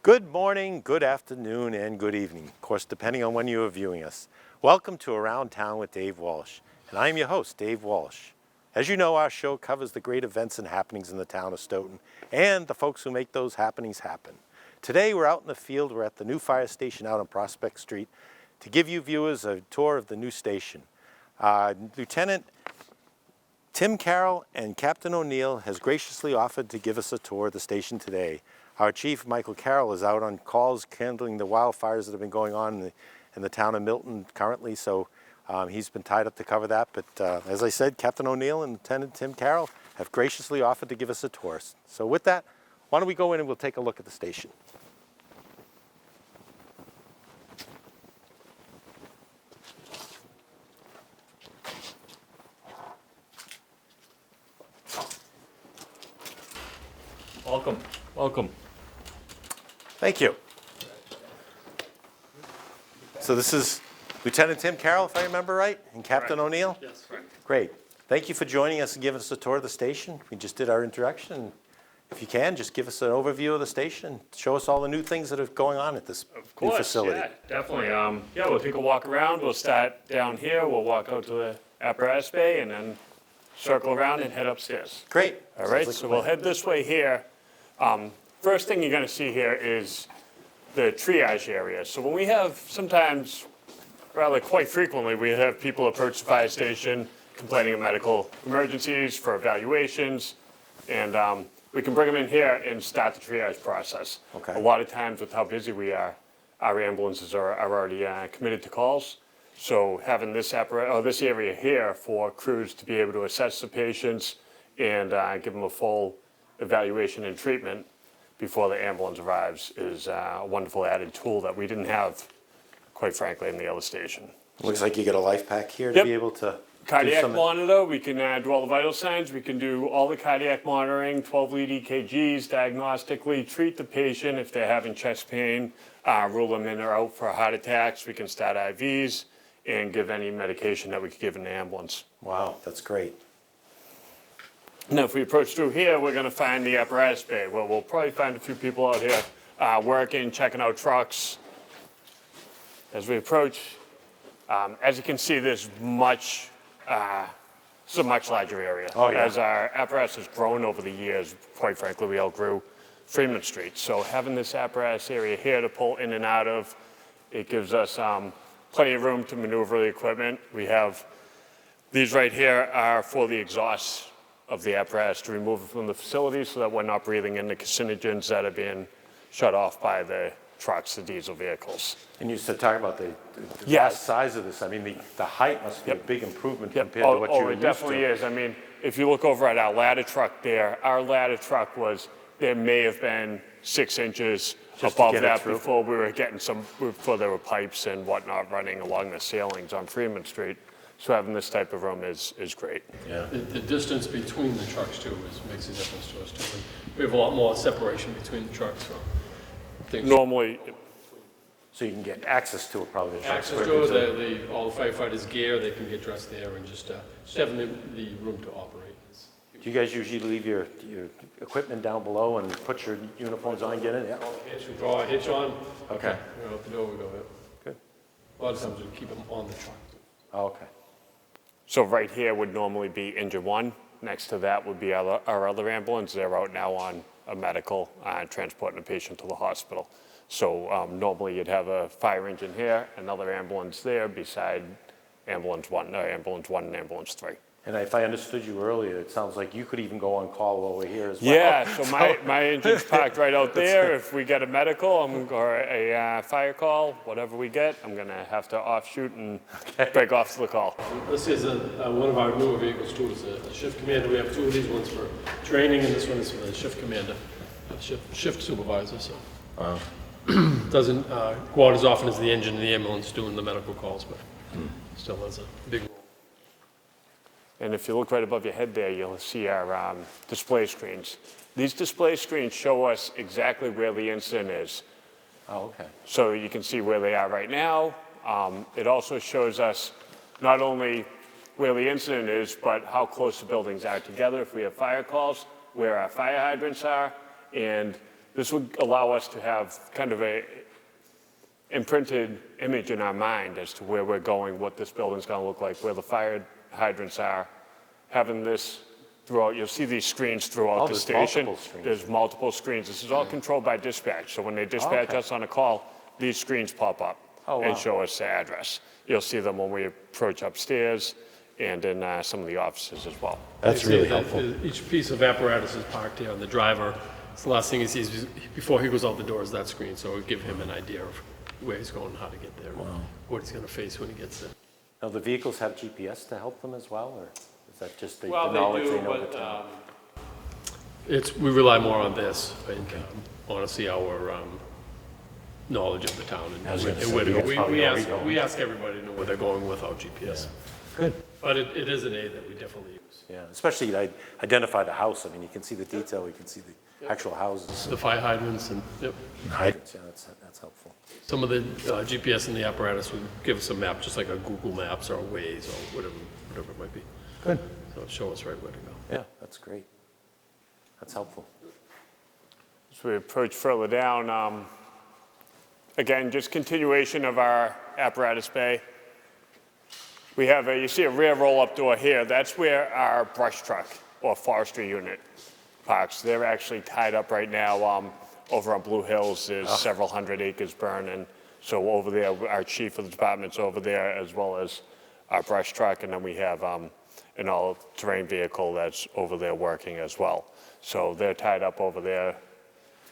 Good morning, good afternoon, and good evening, of course, depending on when you are viewing us. Welcome to Around Town with Dave Walsh, and I'm your host, Dave Walsh. As you know, our show covers the great events and happenings in the town of Stoughton and the folks who make those happenings happen. Today, we're out in the field. We're at the new fire station out on Prospect Street to give you viewers a tour of the new station. Lieutenant Tim Carroll and Captain O'Neill has graciously offered to give us a tour of the station today. Our Chief, Michael Carroll, is out on calls handling the wildfires that have been going on in the town of Milton currently, so he's been tied up to cover that. But as I said, Captain O'Neill and Lieutenant Tim Carroll have graciously offered to give us a tour. So with that, why don't we go in and we'll take a look at the station. Welcome. Welcome. Thank you. So this is Lieutenant Tim Carroll, if I remember right, and Captain O'Neill? Yes, right. Great. Thank you for joining us and giving us a tour of the station. We just did our introduction. If you can, just give us an overview of the station. Show us all the new things that are going on at this new facility. Yeah, definitely. We'll take a walk around. We'll start down here. We'll walk out to the Apparatus Bay and then circle around and head upstairs. Great. All right, so we'll head this way here. First thing you're going to see here is the triage area. So when we have sometimes, rather quite frequently, we have people approach the fire station complaining of medical emergencies for evaluations, and we can bring them in here and start the triage process. Okay. A lot of times with how busy we are, our ambulances are already committed to calls. So having this area here for crews to be able to assess the patients and give them a full evaluation and treatment before the ambulance arrives is a wonderful added tool that we didn't have, quite frankly, in the other station. Looks like you get a life pack here to be able to Cardiac monitor, we can do all the vital signs, we can do all the cardiac monitoring, 12 lead EKGs, diagnostically treat the patient if they're having chest pain, rule them in or out for heart attacks, we can start IVs, and give any medication that we could give in the ambulance. Wow, that's great. Now, if we approach through here, we're going to find the apparatus bay. Well, we'll probably find a few people out here working, checking out trucks. As we approach, as you can see, there's it's a much larger area. Oh, yeah. As our apparatus has grown over the years, quite frankly, we outgrew Freeman Street. So having this apparatus area here to pull in and out of, it gives us plenty of room to maneuver the equipment. We have these right here are for the exhausts of the apparatus to remove it from the facility so that we're not breathing in the carcinogens that are being shut off by the trucks, the diesel vehicles. And you said talk about the Yes. size of this. I mean, the height must be a big improvement Yep. compared to what you were it used definitely to. is. I mean, if you look over at our ladder truck there, our ladder truck there may have been 6 inches Just to above get it that through? before we were getting before there were pipes and whatnot running along the ceilings on Freeman Street. So having this type of room is great. Yeah. The distance between the trucks too makes a difference to us too. And we have a lot more separation between the trucks. So things Normally, So you can get access to it probably. access to it, all the firefighters' gear, they can get dressed there and just having the room to operate. Do you guys usually leave your equipment down below and put your uniforms on and get in? Yeah. Hitch, we draw a hitch on. Okay. We're out the door, we go. Yep. Good. A lot of times we keep them on the truck. Oh, okay. so right here would normally be engine 1. Next to that would be our other ambulance. They're out now on a medical, transporting a patient to the hospital. So normally you'd have a fire engine here, another ambulance there beside ambulance 1 and ambulance 3. And if I understood you earlier, it sounds like you could even go on call over here as well. Yeah, so my engine's parked right out there. If we get a medical or a fire call, whatever we get, I'm going to have to offshoot and break off to the call. This is one of our newer vehicles too. It's a shift commander. We have 2 of these ones for training, and this one is for the shift commander, shift supervisor. So doesn't go out as often as the engine and the ambulance doing the medical calls, but still has a big role. And if you look right above your head there, you'll see our display screens. These display screens show us exactly where the incident is. Oh, okay. So you can see where they are right now. It also shows us not only where the incident is, but how close the buildings are together if we have fire calls, where our fire hydrants are, and This would allow us to have kind of a imprinted image in our mind as to where we're going, what this building's going to look like, where the fire hydrants are. Having this throughout, you'll see these screens throughout the station. Multiple screens. There's multiple screens. This is all controlled by dispatch. So when they dispatch us on a call, these screens pop up and show us the address. You'll see them when we approach upstairs and in some of the offices as well. That's really helpful. Each piece of apparatus is parked here, and the driver, it's the last thing he sees before he goes out the door is that screen, so it'll give him an idea of where he's going, how to get there, what he's going to face when he gets there. Now, the vehicles have GPS to help them as well, or is that just the knowledge they know the town? We rely more on this, I think, honestly, our knowledge of the town and where to go. We ask everybody to know where they're going without GPS. Good. But it is an aid that we definitely use. Yeah, especially identify the house. I mean, you can see the detail, you can see the actual houses. The fire hydrants and, Hydrants, yeah, that's helpful. some of the GPS in the apparatus would give us a map, just like a Google Maps or a Waze or whatever it might be. Good. So it'll show us right where to go. Yeah, that's great. That's helpful. As we approach further down, again, just continuation of our apparatus bay. We have you see a rear roll-up door here. That's where our brush truck or forestry unit parks. They're actually tied up right now over on Blue Hills. There's several hundred acres burning. So over there, our chief of the department's over there, as well as our brush truck. And then we have an all-terrain vehicle that's over there working as well. So they're tied up over there.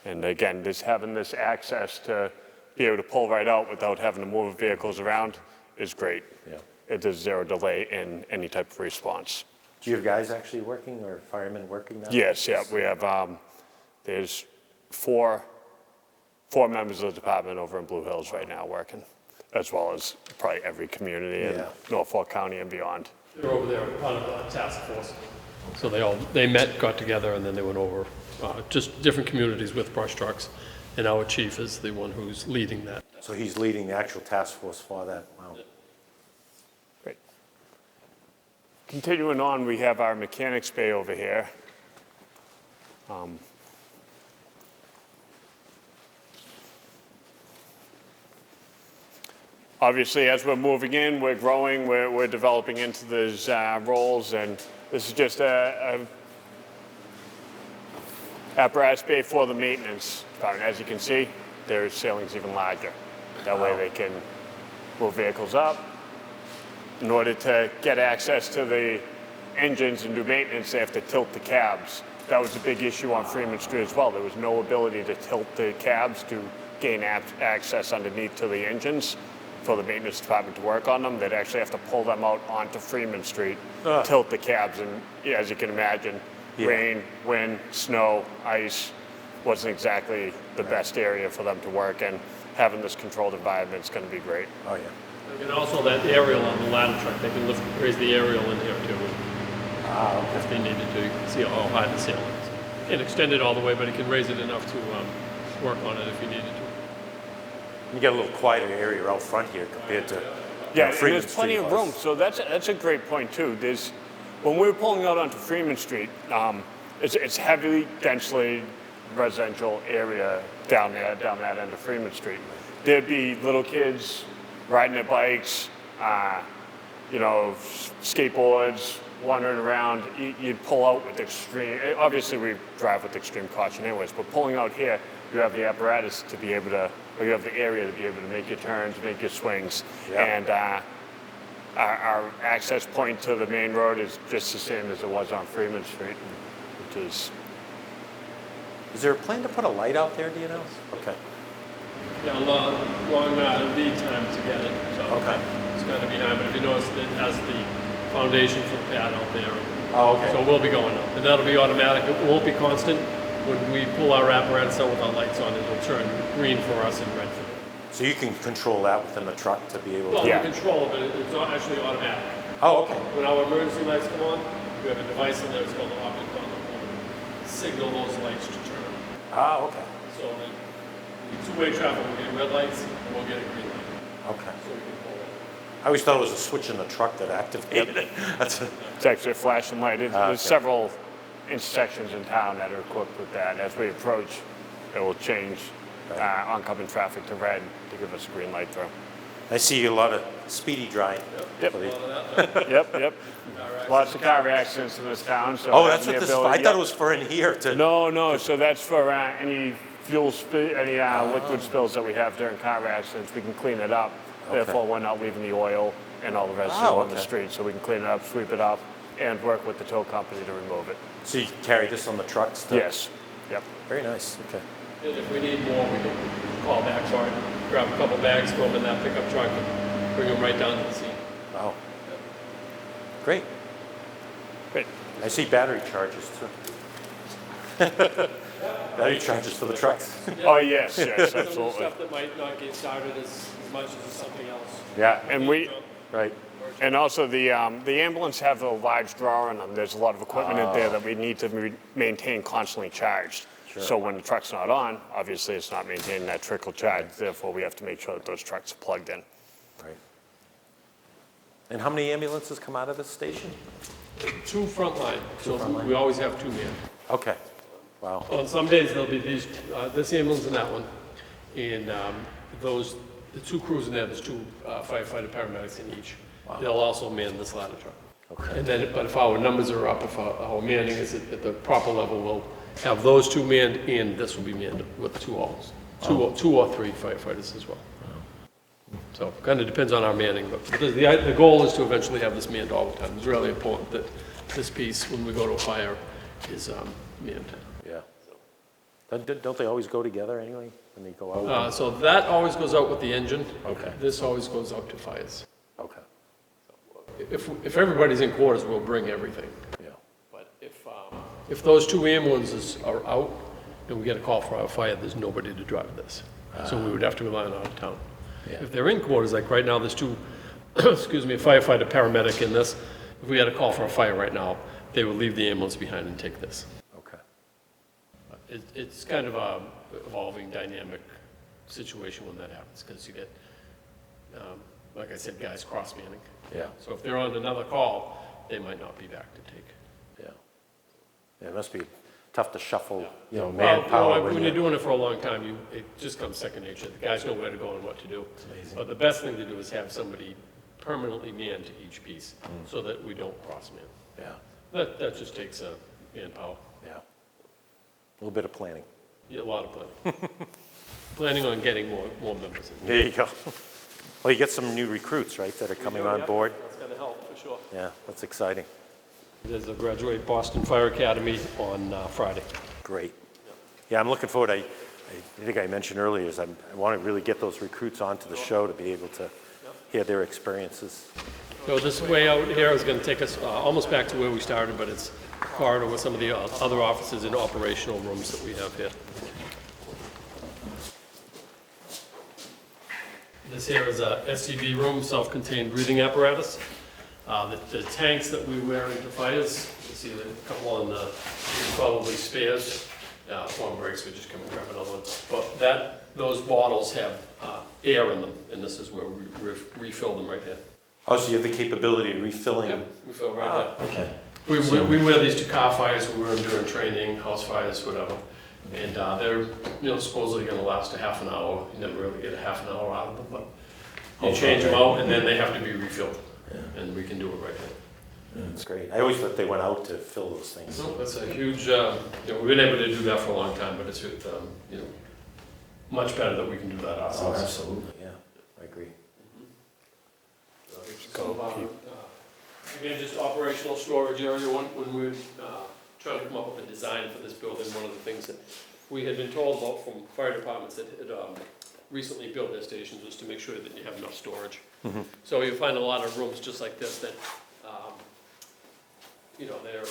And again, just having this access to be able to pull right out without having to move vehicles around is great. Yeah. There's zero delay in any type of response. Do you have guys actually working or firemen working now? Yes, yeah, we have, there's four members of the department over in Blue Hills right now working, as well as probably every community in Norfolk County and beyond. They're over there, part of the task force. So they met, got together, and then they went over just different communities with brush trucks. And our chief is the one who's leading that. So he's leading the actual task force for that. Wow. Great. Continuing on, we have our mechanics bay over here. Obviously, as we're moving in, we're growing, we're developing into those roles, and this is just a apparatus bay for the maintenance department. As you can see, their ceiling's even larger. That way they can move vehicles up. In order to get access to the engines and do maintenance, they have to tilt the cabs. That was a big issue on Freeman Street as well. There was no ability to tilt the cabs to gain access underneath to the engines for the maintenance department to work on them. They'd actually have to pull them out onto Freeman Street, tilt the cabs, and as you can imagine, rain, wind, snow, ice wasn't exactly the best area for them to work in. Having this controlled environment is going to be great. Oh, yeah. And also that aerial on the ladder truck, they can raise the aerial in here too. If they needed to. You can see how high the ceiling is. Can't extend it all the way, but it can raise it enough to work on it if you needed to. You get a little quieter area out front here compared to and Freeman there's plenty Street of room. So that's a great point too. When we were pulling out onto Freeman Street, it's heavily, densely residential area down that end of Freeman Street. There'd be little kids riding their bikes, skateboards, wandering around. You'd pull out with extreme, obviously we drive with extreme caution anyways, but pulling out here, you have the apparatus to be able to, or you have the area to be able to make your turns, make your swings. And our access point to the main road is just the same as it was on Freeman Street, which is... Is there a plan to put a light out there, do you know? Okay. Yeah, long lead time to get it. So it's going to be high, but if you notice, it has the foundation for the pad out there. Oh, okay. So it will be going up, and that'll be automatic. It won't be constant. When we pull our apparatus out with our lights on, it'll turn green for us and red for them. So you can control that within the truck to be able to... Well, we control it, but it's not actually automatic. Oh, okay. When our emergency lights come on, we have a device in there, it's called the optic on the phone. Signal those lights to turn. Ah, okay. So the two-way traffic will get red lights, and we'll get a green light. Okay. So we can pull it. I always thought it was a switch in the truck that activated it. It's actually a flashing light. There's several intersections in town that are equipped with that. As we approach it will change oncoming traffic to red to give us a green light through. I see a lot of speedy drying. Yep. Yep. Lots of car accidents in this town. So Oh, that's having what the this, ability- I thought it was for in here to. No. So that's for any liquid spills that we have during car accidents. We can clean it up. Therefore, we're not leaving the oil and all the residue on the street. So we can clean it up, sweep it up, and work with the tow company to remove it. So you carry this on the trucks? Yes. Yep. Very nice, okay. And if we need more, we can call back for it, grab a couple bags, throw them in that pickup truck, and bring them right down to the scene. Wow. Great. Great. I see battery charges too. Battery charges for the trucks. Oh, yes, Some of the absolutely. stuff that might not get started as much as something else. Yeah, And we, right. and also the ambulance have a large drawer in them. There's a lot of equipment in there that we need to maintain constantly charged. Sure. So when the truck's not on, obviously it's not maintaining that trickle charge. Therefore, we have to make sure that those trucks are plugged in. Right. And how many ambulances come out of this station? 2 frontline, so we always have 2 men. Okay. Wow. On some days, there'll be these, this ambulance and that one, and the 2 crews in there, there's 2 firefighter paramedics in each. Wow. They'll also man this ladder truck. Okay. And then, but if our numbers are up, if our manning is at the proper level, we'll have those 2 manned, and this will be manned with 2 others. 2 or 3 firefighters as well. So kind of depends on our manning, but the goal is to eventually have this manned all the time. It's really important that this piece, when we go to a fire, is manned. Yeah. Don't they always go together anyway, when they go out? So that always goes out with the engine. Okay. This always goes out to fires. Okay. If everybody's in quarters, we'll bring everything. Yeah. But if those 2 ambulances are out and we get a call for a fire, there's nobody to drive this. So we would have to rely on out of town. Yeah. If they're in quarters, like right now, there's 2, excuse me, a firefighter, paramedic in this. If we had a call for a fire right now, they would leave the ambulance behind and take this. Okay. It's kind of a evolving dynamic situation when that happens, because you get, like I said, guys cross-manning. Yeah. So if they're on another call, they might not be back to take. Yeah. Yeah, it must be tough to shuffle, Well, manpower. when you're doing it for a long time, it just comes second nature. The guys know where to go and what to do. amazing. But the best thing to do is have somebody permanently manned to each piece, so that we don't cross-man. Yeah, That just takes manpower. yeah. A little bit of planning. Yeah, a lot of planning. Planning on getting more members in. There you go. Well, you get some new recruits, right, that are coming on board? That's gonna help, for sure. Yeah, that's exciting. There's a graduate Boston Fire Academy on Friday. Great. Yeah, I'm looking forward. I think I mentioned earlier is I want to really get those recruits onto the show to be able to hear their experiences. So this way out here is gonna take us almost back to where we started, but it's a corridor with some of the other offices and operational rooms that we have here. This here is a SCB room, self-contained breathing apparatus. The tanks that we wear into fires, you see a couple on the, probably spares. If one breaks, we just come and grab another one. But those bottles have air in them, and this is where we refill them right here. Oh, so you have the capability of refilling? Yeah, refill right there. Okay. We wear these to car fires, we wear them during training, house fires, whatever. And they're supposedly gonna last a half an hour. You never really get a half an hour out of them, but you change them out and then they have to be refilled. And we can do it right here. That's great. I always thought they went out to fill those things. So that's a huge, we've been able to do that for a long time, but it's, much better that we can do that Oh, ourselves. absolutely, yeah, I agree. Again, just operational storage area. When we were trying to come up with a design for this building, one of the things that we had been told about from fire departments that had recently built their stations was to make sure that you have enough storage. So you find a lot of rooms just like this that, they're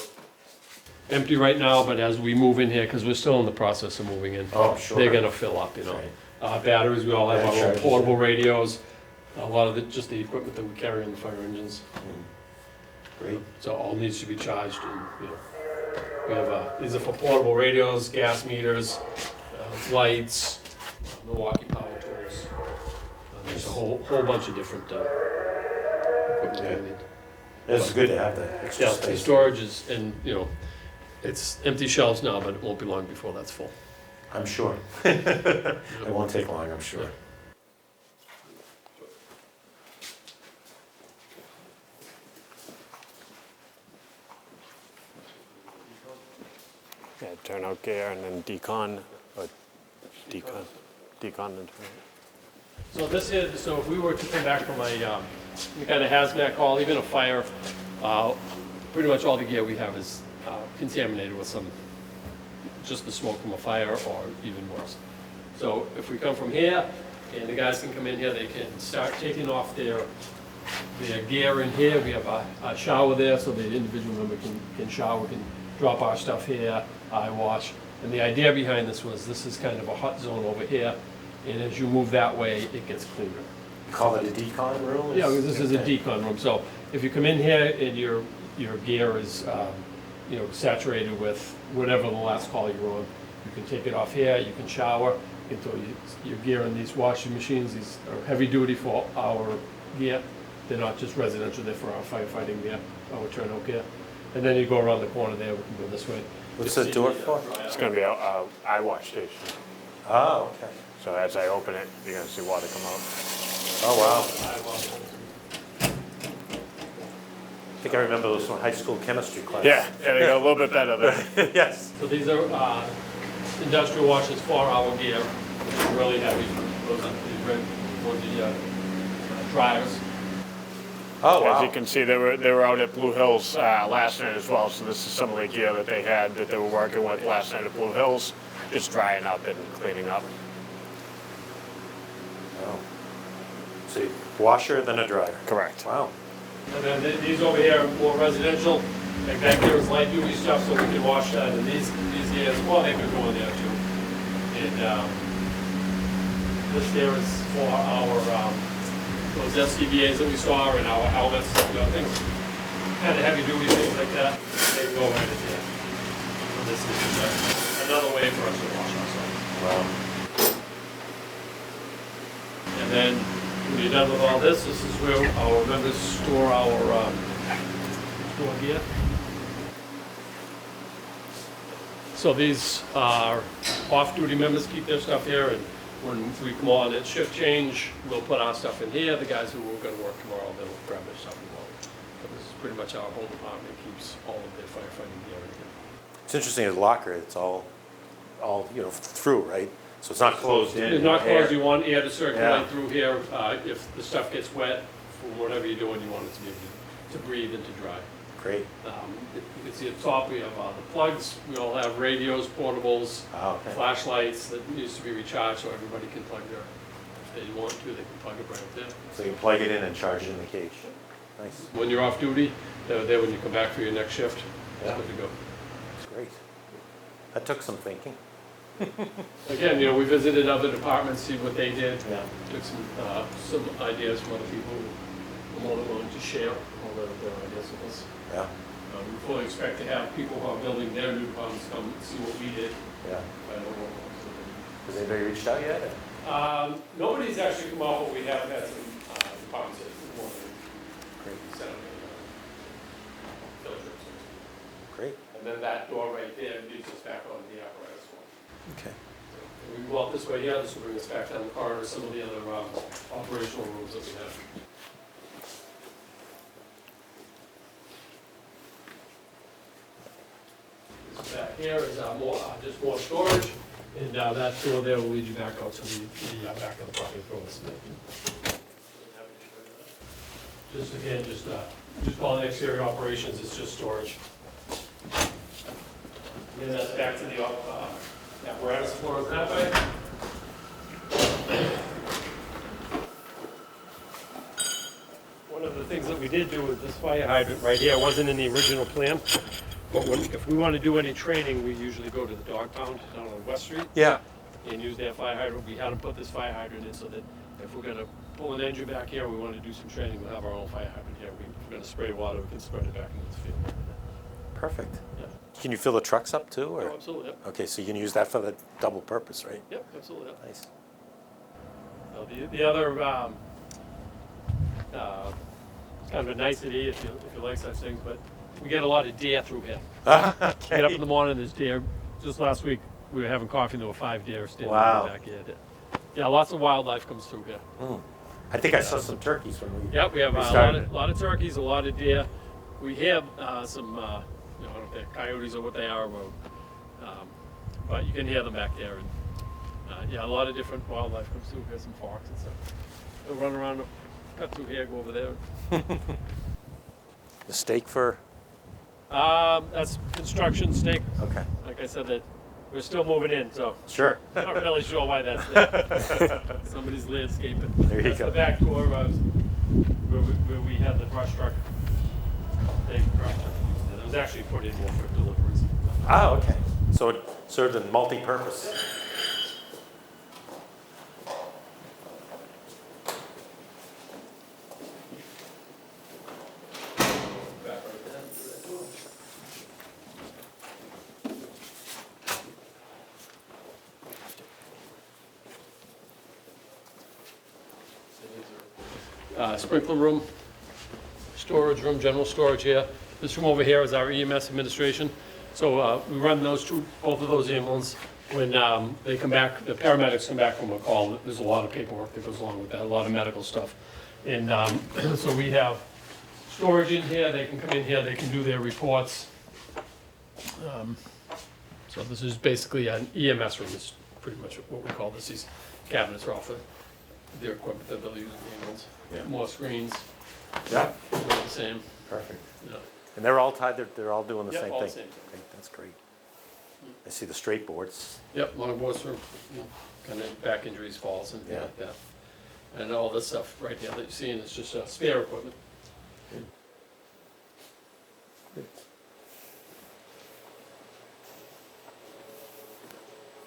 empty right now, but as we move in here, because we're still in the process of moving in, Oh, sure. they're gonna fill up, Batteries, we all have our own portable radios, a lot of just the equipment that we carry in the fire engines. Great. So all needs to be charged, and, we have, these are for portable radios, gas meters, lights, Milwaukee power tools. There's a whole bunch of different, equipment we need. It's good to have that extra Yeah, the space. storage is, and, it's empty shelves now, but it won't be long before that's full. I'm sure. It won't take long, I'm sure. Yeah, turnout gear and then decon, or decon and turnout. So this is, so if we were to come back from a kind of hazmat call, even a fire, pretty much all the gear we have is contaminated with just the smoke from a fire or even worse. So if we come from here, and the guys can come in here, they can start taking off their gear in here. We have a shower there, so the individual member can shower, can drop our stuff here, eye wash. And the idea behind this was, this is kind of a hot zone over here, and as you move that way, it gets cleaner. You call it a decon room? Yeah, this is a decon room. So if you come in here and your gear is saturated with whatever the last call you're on, you can take it off here, you can shower, you can throw your gear in these washing machines. These are heavy duty for our gear. They're not just residential, they're for our firefighting gear, our turnout gear. And then you go around the corner there, we can go this way. What's the door for? It's going to be a eye wash station. Oh, okay. So as I open it, you're going to see water come out. Oh, wow. I think I remember those from high school chemistry class. Yeah, there you go, a little bit better there. Yes. So these are industrial washers for our gear, which are really heavy. Those are the dryers. Oh, wow. As you can see, they were out at Blue Hills last night as well, so this is some of the gear that they had that they were working with last night at Blue Hills, just drying up and cleaning up. Oh. So washer, then a dryer. Correct. Wow. And then these over here are more residential. Like back here is light duty stuff, so we can wash that. And these here, well, they could go in there too. And this there is for our those SCBAs that we saw and our helmets, things, kind of heavy duty things like that. They can go right in there. So this is just another way for us to wash ourselves. Wow. And then when you're done with all this, this is where our members store our store gear. So these are off-duty members keep their stuff here, and when we come on at shift change, we'll put our stuff in here. The guys who are going to work tomorrow, they'll grab their stuff and go. But this is pretty much our whole department keeps all of their firefighting gear in here. It's interesting, as a locker, it's all through, right? So it's not closed in. It's not air. closed. You want air to circulate Yeah. through here. If the stuff gets wet, from whatever you're doing, you want it to be able to breathe and to dry. Great. You can see at the top we have the plugs. We all have radios, portables, Oh, okay. flashlights that needs to be recharged, so everybody can plug their. If they want to, they can plug it right there. So you can plug it in and charge it in the cage. Nice. When you're off duty, they're there when you come back for your next shift. Yeah. Good to go. That's great. That took some thinking. Again, we visited other departments, see what they did. Yeah. Took some ideas from other people who are more than willing to share all their ideas with us. Yeah. We fully expect to have people who are building their new departments come and see what we did. Yeah. I don't know. Has anybody reached out yet? Nobody's actually come out, but we have had some departments that want to Great. set up field trips. Great. And then that door right there leads us back on the apparatus one. Okay. We go out this way here, this will bring us back down the corridor, some of the other operational rooms that we have. This back here is just more storage, and that door there will lead you back out to the back of the property for us. Just again, just call it exterior operations, it's just storage. And that's back to the apparatus floor that way. One of the things that we did do with this fire hydrant right here wasn't in the original plan, but if we want to do any training, we usually go to the dog pound down on West Street Yeah. and use their fire hydrant. We had to put this fire hydrant in so that if we're going to pull an engine back here, we want to do some training, we'll have our own fire hydrant here. If we're going to spray water, we can spread it back into the field. Perfect. Yeah. Can you fill the trucks up too? Or? Oh, absolutely, yep. Okay, so you can use that for the double purpose, right? Yep, absolutely, yep. Nice. The other kind of a nicety, if you like such things, but we get a lot of deer through here. Get up in the morning, there's deer. Just last week, we were having coffee and there were 5 deer standing Wow. in the backyard. Yeah, lots of wildlife comes through here. I think I saw some turkeys when we. Yep, we have we a started. lot of turkeys, a lot of deer. We have some, I don't know if they're coyotes or what they are, but you can hear them back there. And yeah, a lot of different wildlife comes through here, some fox and stuff. They'll run around, cut through here, go over there. The steak for. That's construction stake. Okay. Like I said, that we're still moving in, so Sure. not really sure why that's there. Somebody's landscaping. There you That's go. the back door where we had the brush truck. Big brush truck. And it was actually put in more for deliveries. Ah, okay. So it served a multi-purpose. Back right there. Sprinkler room, storage room, general storage here. This room over here is our EMS administration. So we run both of those ambulance. When they come back, the paramedics come back from a call, there's a lot of paperwork that goes along with that, a lot of medical stuff. And so we have storage in here, they can come in here, they can do their reports. So this is basically an EMS room, is pretty much what we call this. These cabinets are all for their equipment that they'll use in the ambulance. Yeah. More screens, Yeah. they're all the same. Perfect. Yeah. And they're all tied. They're all doing the Yep, same all the thing. same. Great, that's great. I see the straight boards. Yep, longboards for kind of back injuries, falls and things Yeah. like that. And all this stuff right here that you're seeing is just spare equipment.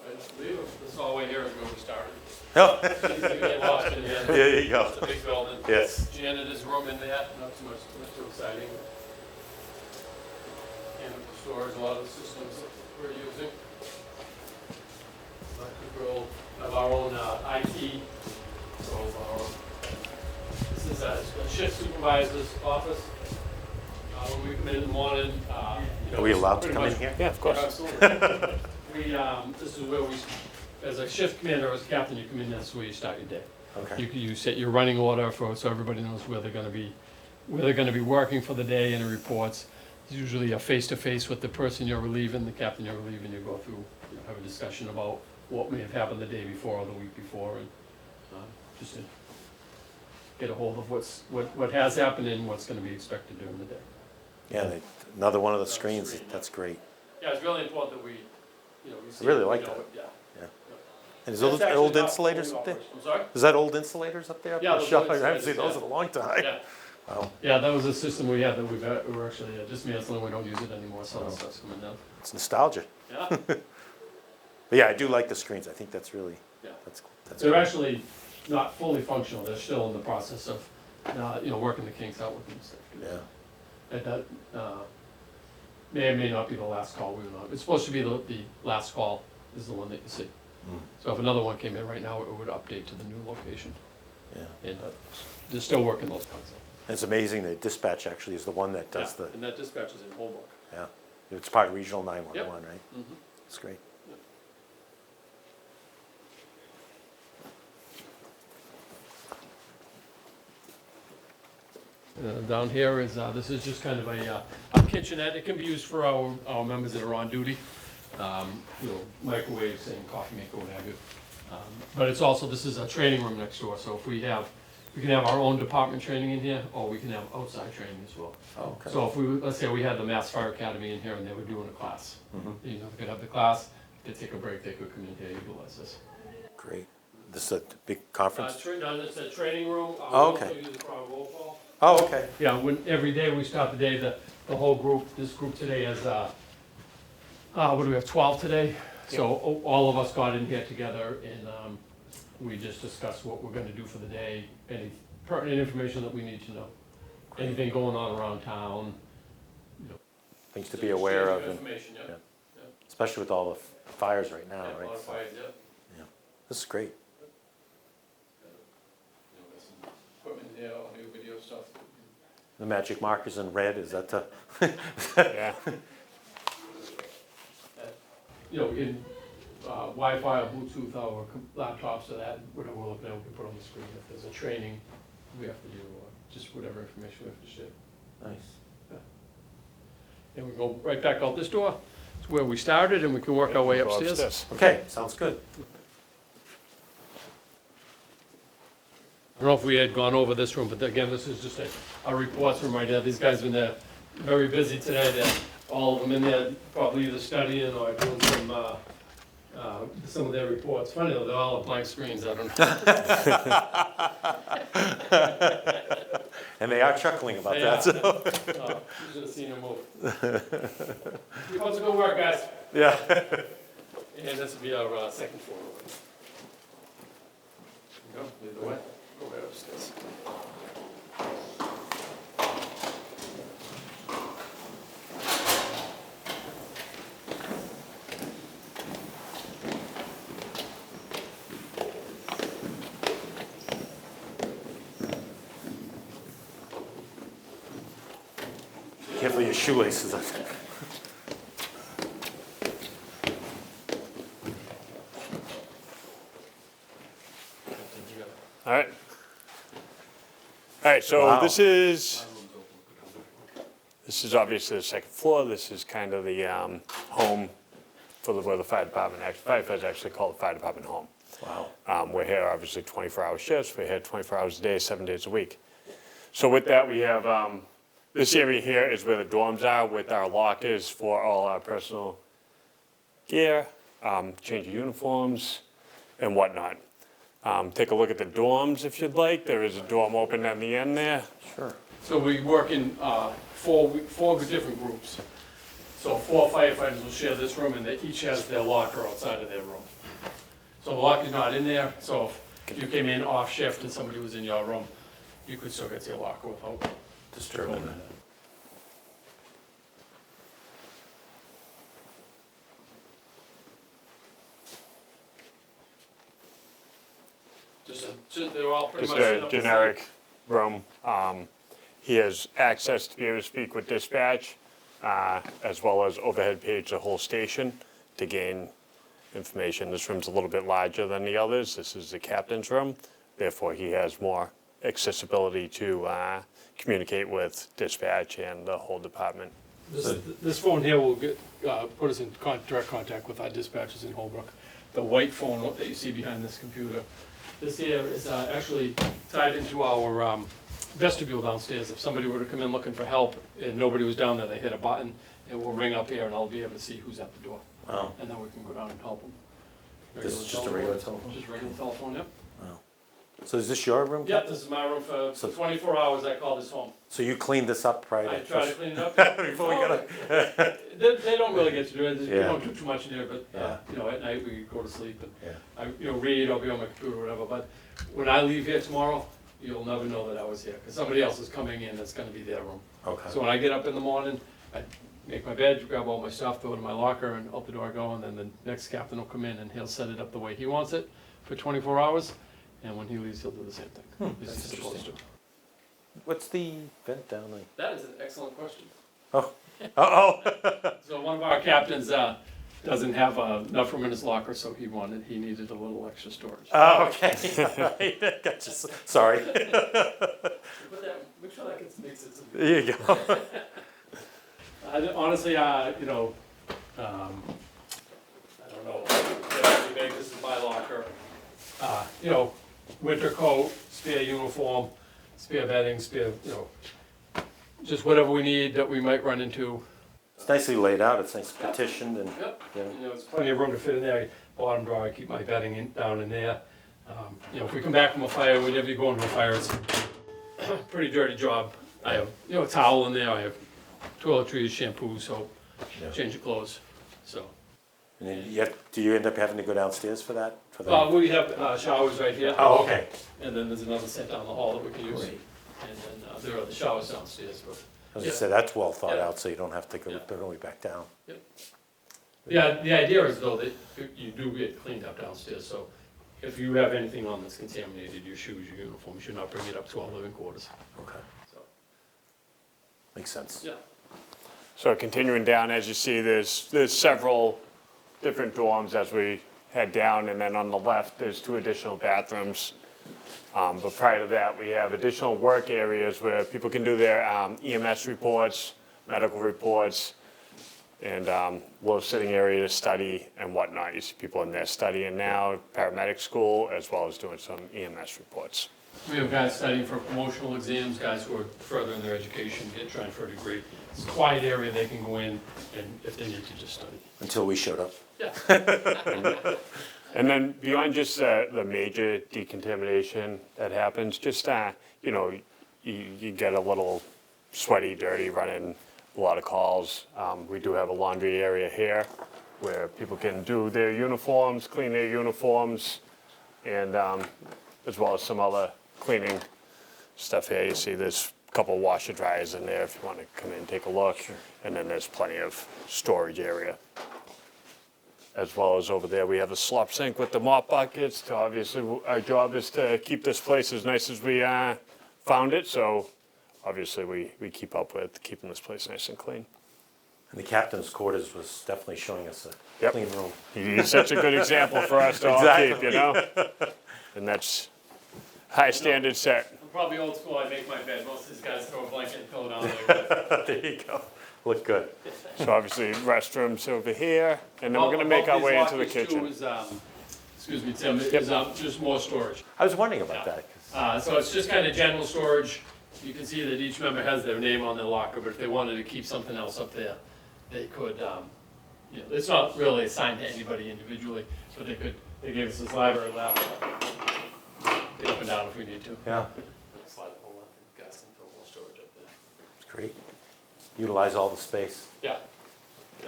I believe this hallway here is where we started. Oh, Easy to get lost in here. there you go. It's a big building. Yes. Janitor's room in there, not too much too exciting. Chemical storage, a lot of the systems that we're using. Electrical, have our own IT. So this is a shift supervisor's office. When we come in the morning, Are we allowed to pretty come in much- here? Yeah, of course. Absolutely. This is where we, as a shift commander, as a captain, you come in, that's where you start your day. Okay. You set your running order so everybody knows where they're gonna be working for the day and the reports. It's usually a face-to-face with the person you're relieving, the captain you're relieving, you go through, have a discussion about what may have happened the day before or the week before, and just to get a hold of what has happened and what's gonna be expected during the day. Yeah, another one of the screens. That's great. Yeah, it's really important that we see. really like that. Yeah. And is That's those actually old not insulators fully up there? operational. I'm sorry? Is that old insulators up there? Yeah, the those shelf? old I haven't seen insulators, those in a long time. Yeah. Wow. Yeah, that was a system we had that we're actually dismantling, we don't use it anymore, so Oh. that stuff's coming down. It's nostalgia. Yeah, But yeah, I do like the screens. I think that's really, yeah. that's They're great. actually not fully functional, they're still in the process of, working the kinks out with them and stuff. Yeah. And that may or may not be the last call we went on. It's supposed to be the last call is the one that you see. Mm. So if another one came in right now, it would update to the new location. Yeah. And they're still working those kinds of. And it's amazing that dispatch actually is the one that does Yeah, the, and that dispatch is in Holbrook. yeah. It's part of regional 911, Yep. right? Mhm. It's great. Down here is, this is just kind of a kitchenette. It can be used for our members that are on duty. Microwaves and coffee maker, what have you. But it's also, this is a training room next door, so if we can have our own department training in here, or we can have outside training as well. Oh, okay. So if let's say we had the Mass Fire Academy in here and they were doing a class. Mhm. They could have the class, they'd take a break, they could come in here, utilize this. Great. This is a big conference? It's a training room. Oh, okay. We also use it for our roll call. Oh, okay. Yeah, every day we start the day, the whole group, this group today is, what do we have, 12 today? So all of us got in here together and we just discussed what we're gonna do for the day, any pertinent information that we need to know. Anything going on around town. Things to be aware of, and Information, yeah. yeah. especially with all the fires right now, Yeah, right? modified, yeah. This is great. There's some equipment here, audio, video stuff. The magic markers in red, is that the, Yeah. Wi-Fi or Bluetooth our laptops or that, whatever we're looking at, we can put on the screen. If there's a training we have to do, or just whatever information we have to share. Nice. And we go right back out this door. It's where we started, and we can work our way Go upstairs. Okay, sounds good. I don't know if we had gone over this room, but again, this is just a reports room right here. These guys have been there very busy today. They're all of them in there, probably either studying or doing some of their reports. Funny though, they're all on blank screens. I don't know. And they are chuckling about They that, are. so. You should have seen them move. Keep up the good work, guys. Yeah. And this will be our second floor. There you go, lead the way. Go right upstairs. Careful your shoelaces. All right. All right, so Wow. this is obviously the second floor. This is kind of the home for where the fire department, firefighters actually call the fire department home. Wow. We're here obviously 24-hour shifts. We're here 24 hours a day, 7 days a week. So with that, we have this area here is where the dorms are with our lockers for all our personal gear, change of uniforms, and whatnot. Take a look at the dorms if you'd like. There is a dorm open at the end there. Sure. So we work in four different groups. So 4 firefighters will share this room, and they each has their locker outside of their room. So the locker's not in there, so if you came in off shift and somebody was in your room, you could still get to your locker without Disturbing going that. in there. They're all pretty Just much set a up the same. generic room. He has access to be able to speak with dispatch, as well as overhead page the whole station to gain information. This room's a little bit larger than the others. This is the captain's room. Therefore, he has more accessibility to communicate with dispatch and the whole department. This phone here will put us in direct contact with our dispatchers in Holbrook. The white phone that you see behind this computer. This here is actually tied into our vestibule downstairs. If somebody were to come in looking for help and nobody was down there, they hit a button, it will ring up here and I'll be able to see who's at the door. Wow. And then we can go down and help them. This is just a regular telephone? Just regular telephone, yep. Wow. So is this your room? Yep, this is my room for So- 24 hours. I call this home. So you cleaned this up prior I to? try to clean it up. Before we got They don't really get to do it. We Yeah. don't do too much in here, but Yeah. at night we go to sleep and Yeah. I read. I'll be on my computer or whatever. But when I leave here tomorrow, you'll never know that I was here because somebody else is coming in. That's going to be their room. Okay. So when I get up in the morning, I make my bed, grab all my stuff, throw it in my locker, and out the door I go. And then the next captain will come in and he'll set it up the way he wants it for 24 hours. And when he leaves, he'll do the same thing. He's that's supposed interesting. to. What's the vent down there? That is an excellent question. Oh. Uh-oh. So one of our captains doesn't have enough room in his locker, so he needed a little extra storage. Oh, okay. All right. Gotcha. Sorry. Make sure that makes it. There you go. Honestly, I don't know. This is my locker. Winter coat, spare uniform, spare bedding, spare, just whatever we need that we might run into. It's nicely laid out. It's nice partitioned and. Yep. Yeah. There's plenty of room to fit in there. Bottom drawer, I keep my bedding down in there. If we come back from a fire, whenever you go into a fire, it's a pretty dirty job. I have, a towel in there. I have toiletries, shampoo, soap, Yeah. change of clothes. So, And then do you end up having to go downstairs for that? we have showers right here. Oh, okay. And then there's another set down the hall that we can use. Great. And then there are the showers downstairs. But I was gonna say, that's well thought Yeah. out, so you don't have to go Yeah. going back down. yeah, the idea is though that you do get cleaned up downstairs. So if you have anything on that's contaminated, your shoes, your uniform, you should not bring it up to our living quarters. Okay. So, Makes sense. yeah. So continuing down, as you see, there's several different dorms as we head down, and then on the left, there's 2 additional bathrooms. But prior to that, we have additional work areas where people can do their EMS reports, medical reports, and little sitting area to study and whatnot. You see people in there studying now, paramedic school, as well as doing some EMS reports. We have guys studying for promotional exams, guys who are further in their education, trying for a degree. It's a quiet area they can go in and if they need to just study. Until we showed up. Yeah. And then beyond just the major decontamination that happens, just, you know, you get a little sweaty, dirty, running a lot of calls. We do have a laundry area here where people can do their uniforms, clean their uniforms, and as well as some other cleaning stuff here. You see there's a couple washer dryers in there if you want to come in and take a look. Sure. And then there's plenty of storage area. As well as over there, we have a slop sink with the mop buckets. So obviously, our job is to keep this place as nice as we found it. So obviously, we keep up with keeping this place nice and clean. And the captain's quarters was definitely showing us a clean room. He's such a good example for us to all keep, you know? And that's high standard set. I'm probably old school, I make my bed. Most of these guys throw a blanket and pillow down there. There you go. Look good. So obviously, restrooms over here, and then we're gonna make our way into the kitchen. Excuse me, Tim, is just more storage. I was wondering about that. 'Cause So it's just kind of general storage. You can see that each member has their name on their locker, but if they wanted to keep something else up there, they could, you know, it's not really assigned to anybody individually, but they gave us this library laptop. Get up and down if we need to. Yeah, Slide the whole up and got some more storage up there. it's great. Utilize all the space. Yeah,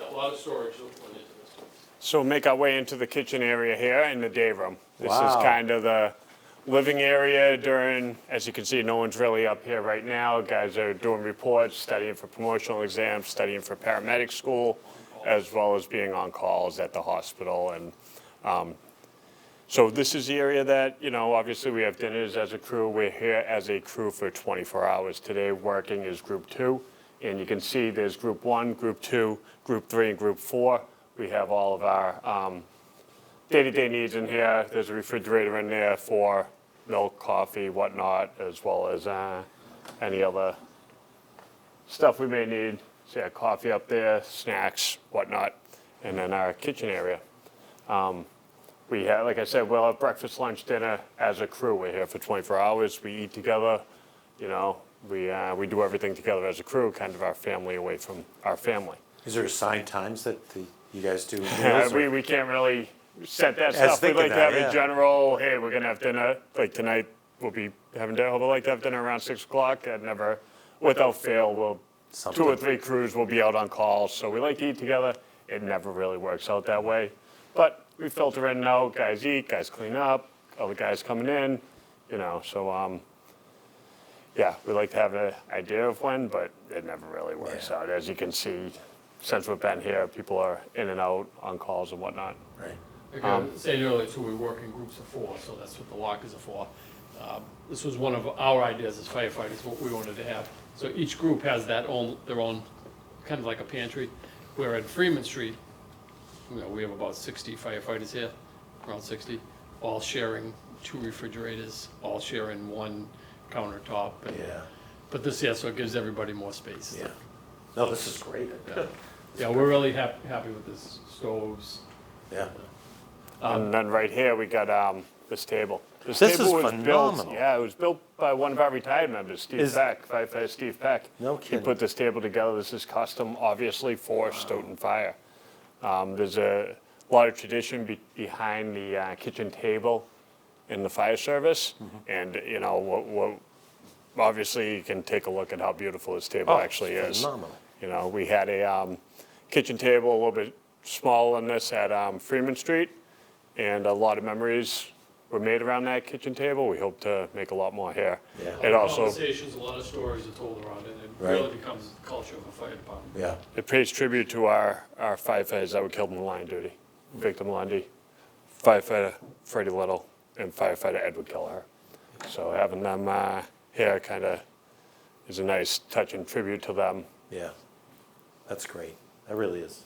a lot of storage went into this. So we'll make our way into the kitchen area here in the day room. This is Wow. kind of the living area during, as you can see, no one's really up here right now. Guys are doing reports, studying for promotional exams, studying for paramedic school, as well as being on calls at the hospital. And so this is the area that, you know, obviously we have dinners as a crew. We're here as a crew for 24 hours. Today working is group 2. And you can see there's group 1, group 2, group 3, and group 4. We have all of our day-to-day needs in here. There's a refrigerator in there for milk, coffee, whatnot, as well as any other stuff we may need. So yeah, coffee up there, snacks, whatnot, and then our kitchen area. We have, like I said, we'll have breakfast, lunch, dinner as a crew. We're here for 24 hours. We eat together, you know. We do everything together as a crew, kind of our family away from our family. Is there assigned times that you guys do meals? We can't really set that As stuff. We thinking like to that, have yeah. a general, hey, we're gonna have dinner, like tonight, we'll be having dinner, we'd like to have dinner around 6 o'clock. And never, without fail, Something. 2 or 3 crews will be out on calls. So we like to eat together. It never really works out that way. But we filter in and out, guys eat, guys clean up, other guys coming in, you know, so yeah, we like to have an idea of when, but it never really works out. As you can see, since we've been here, people are in and out on calls and whatnot. Right. Like I was saying earlier, too, we work in groups of 4, so that's what the lockers are for. This was one of our ideas as firefighters, what we wanted to have. So each group has their own, kind of like a pantry. Where at Freeman Street, you know, we have about 60 firefighters here, around 60, all sharing 2 refrigerators, all sharing 1 countertop. And, Yeah. But this, so it gives everybody more space. Yeah. No, this is great. Yeah, we're really happy with this stoves. Yeah. And then right here, we got this table. This table is was phenomenal. Built, yeah, it was built by one of our retired members, Steve Peck, firefighter Steve Peck. No He kidding. put this table together. This is custom, obviously, for Stoughton Fire. There's a lot of tradition behind the kitchen table in the fire service. And, you know, obviously, you can take a look at how beautiful this table actually is. Phenomenal. You know, we had a kitchen table a little bit smaller than this at Freeman Street, and a lot of memories were made around that kitchen table. We hope to make a lot more here. Yeah. It also Conversations, a lot of stories are told around it, and it Right. really becomes the culture of a fire department. Yeah. it pays tribute to our firefighters that were killed in the line of duty. Victim Lundy, firefighter Freddie Little, and firefighter Edward Kelleher. So having them here kind of is a nice touching tribute to them. Yeah. That's great. That really is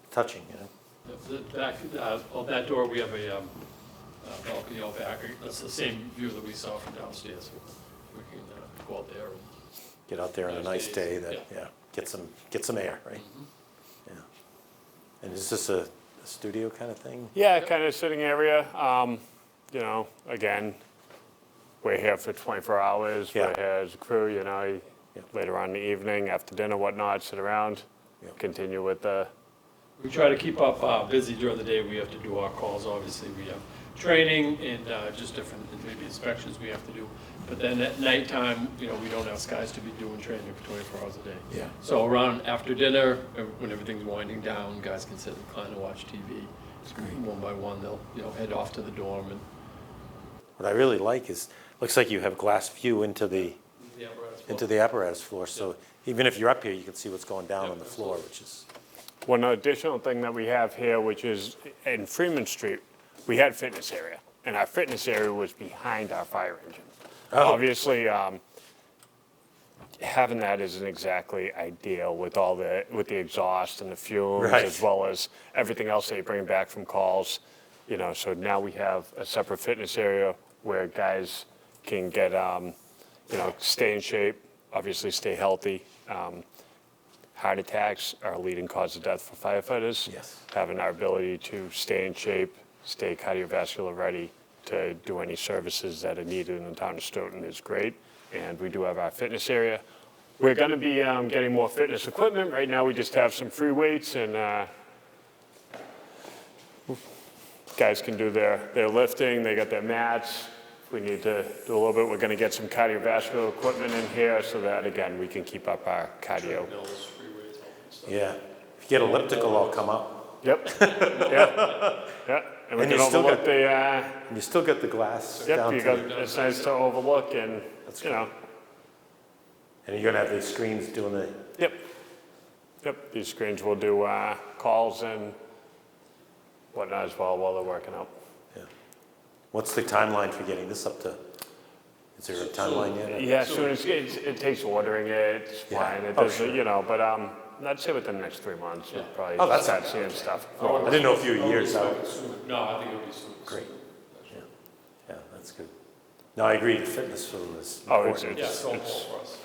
touching, you know. The back, on that door, we have a balcony out back. That's the same view that we saw from downstairs. We can go out there and Get out there on a nice day that, yeah, get some air, right? Yeah. And is this a studio kind of thing? Yeah, kind of sitting area. You know, again, we're here for 24 hours. Yeah. We're here as a crew, you know, later on in the evening, after dinner, whatnot, sit around, continue with the... we try to keep up busy during the day. We have to do our calls, obviously. We have training and just different maybe inspections we have to do. But then at nighttime, you know, we don't ask guys to be doing training for 24 hours a day. Yeah. So around after dinner, when everything's winding down, guys can sit and kind of watch TV. One by one, they'll, you know, head off to the dorm. And What I really like is, looks like you have glass view into the apparatus floor. So even if you're up here, you can see what's going down on the floor, which is... One additional thing that we have here, which is in Freeman Street, we had fitness area, and our fitness area was behind our fire engine. Oh. Obviously, having that isn't exactly ideal with the exhaust and the fumes, Right. as well as everything else that you bring back from calls. You know, so now we have a separate fitness area where guys can get, you know, stay in shape, obviously stay healthy. Heart attacks are a leading cause of death for firefighters. Yes. Having our ability to stay in shape, stay cardiovascular ready to do any services that are needed in the town of Stoughton is great. And we do have our fitness area. We're going to be getting more fitness equipment. Right now we just have some free weights, and guys can do their lifting. They got their mats. If we need to do a little bit, we're going to get some cardiovascular equipment in here so that, again, we can keep up our cardio. Yeah. If you get elliptical, I'll come up. Yep. Yeah. And we And can you still overlook got- the, And you still get the glass yep, down you to got, the... it's nice to overlook, and, you know, And you're going to have these screens doing the... yep, these screens will do calls and whatnot as well while they're working out. Yeah. What's the timeline for getting this up to... Is there a timeline yet? Yeah, as soon as it takes ordering it, it's fine. It Oh, doesn't, sure. you know, but I'd say within the next 3 months, we'll probably Oh, that's start not seeing stuff. I didn't know if you were years out. no, I think it'll be soon. Great. Yeah. Yeah, that's good. No, I agree, the fitness film is Oh, it's- important, Yeah, so It's- for us.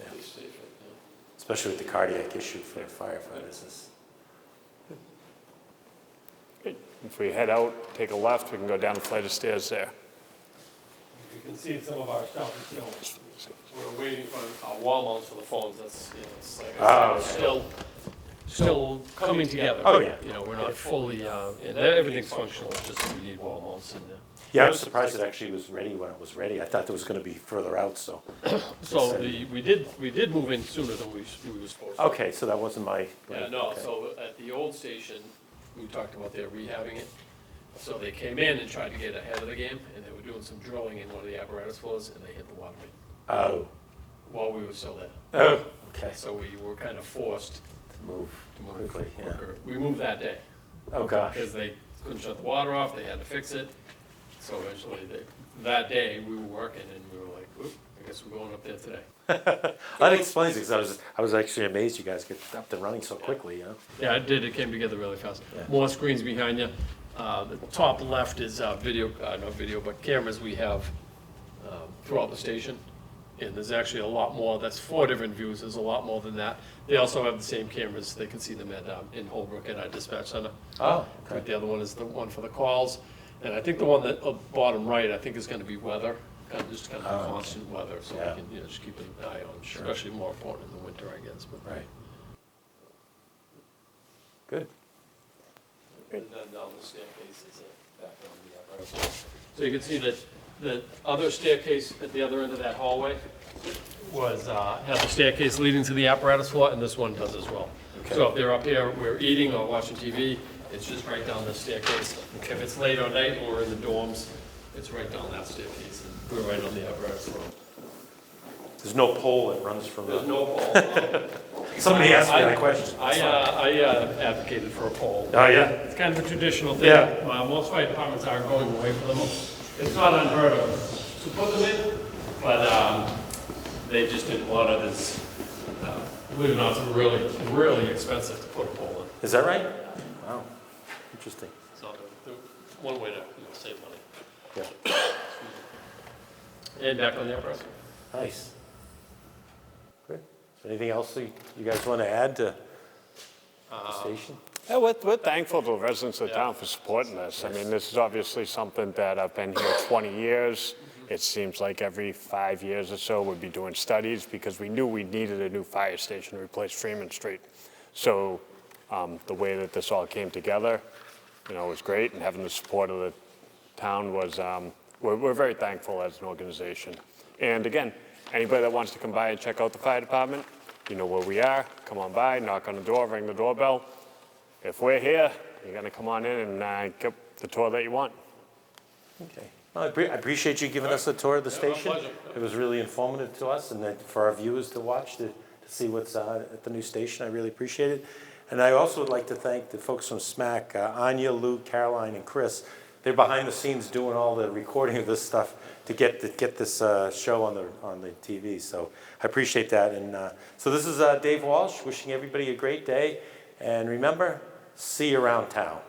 Yeah. Stay safe, yeah. especially with the cardiac issue for firefighters. It's- If we head out, take a left, we can go down a flight of stairs there. You can see some of our stuff, you know, we're waiting for our wall mounts for the phones. That's, you know, it's like, Ah, it's okay. still coming together. Oh, yeah. You know, we're not fully, and everything's functional, it's just we need wall mounts and, Yeah, I was surprised it actually was ready when it was ready. I thought it was going to be further out, so... so we did move in sooner than we was supposed to. Okay, so that wasn't my... Yeah, no, okay. so at the old station, we talked about their rehabbing it. So they came in and tried to get ahead of the game, and they were doing some drilling in one of the apparatus floors, and they hit the water main Oh, while we were still there. oh, okay. So we were kind of forced Move to move quickly, yeah. quicker. We moved that day, Oh, gosh. because they couldn't shut the water off, they had to fix it. So eventually, that day, we were working, and we were like, oop, I guess we're going up there today. That explains it, because I was actually amazed you guys get up and running so quickly, you know? Yeah, it did, it came together really fast. Yeah. More screens behind you. The top left is video, not video, but cameras we have throughout the station. And there's actually a lot more, that's 4 different views, there's a lot more than that. They also have the same cameras, they can see them at, in Holbrook at our dispatch center. Oh, But okay. the other one is the one for the calls. And I think the one that, bottom right, I think is gonna be weather, just kind of constant weather, so we Yeah. can, you know, just keep an eye on, Sure. especially more important in the winter, I guess, but. Right. Good. And then down the staircase is back on the apparatus. So you can see that the other staircase at the other end of that hallway was, has a staircase leading to the apparatus floor, and this one does as well. Okay. So if they're up here, we're eating or watching TV, it's just right down this staircase. If it's late or night or in the dorms, it's right down that staircase, and we're right on the apparatus floor. There's no pole that runs from There's the... no pole. Somebody asked me that question. I advocated for a pole. Oh, yeah? It's kind of a traditional thing. Yeah. Most fire departments are going away from them. It's not unheard of to put them in, but they just didn't want it as, believe it or not, it's really, really expensive to put a pole in. Is that right? Wow. Interesting. So one way to save money. Yeah. And back on the apparatus. Nice. Good. Anything else you guys want to add to the station? Yeah, we're thankful to the residents of the town for supporting this. I mean, this is obviously something that I've been here 20 years. It seems like every 5 years or so we'd be doing studies because we knew we needed a new fire station to replace Freeman Street. So the way that this all came together, was great, and having the support of the town was, we're very thankful as an organization. And again, anybody that wants to come by and check out the fire department, you know where we are. Come on by, knock on the door, ring the doorbell. If we're here, you're going to come on in and get the tour that you want. Okay. Well, I appreciate you giving us a tour of the station. pleasure. It was really informative to us and then for our viewers to watch, to see what's at the new station. I really appreciate it. And I also would like to thank the folks from SMAC, Anya, Lou, Caroline, and Chris. They're behind the scenes doing all the recording of this stuff to get this show on the TV. So I appreciate that. And so this is Dave Walsh wishing everybody a great day. And remember, see you around town.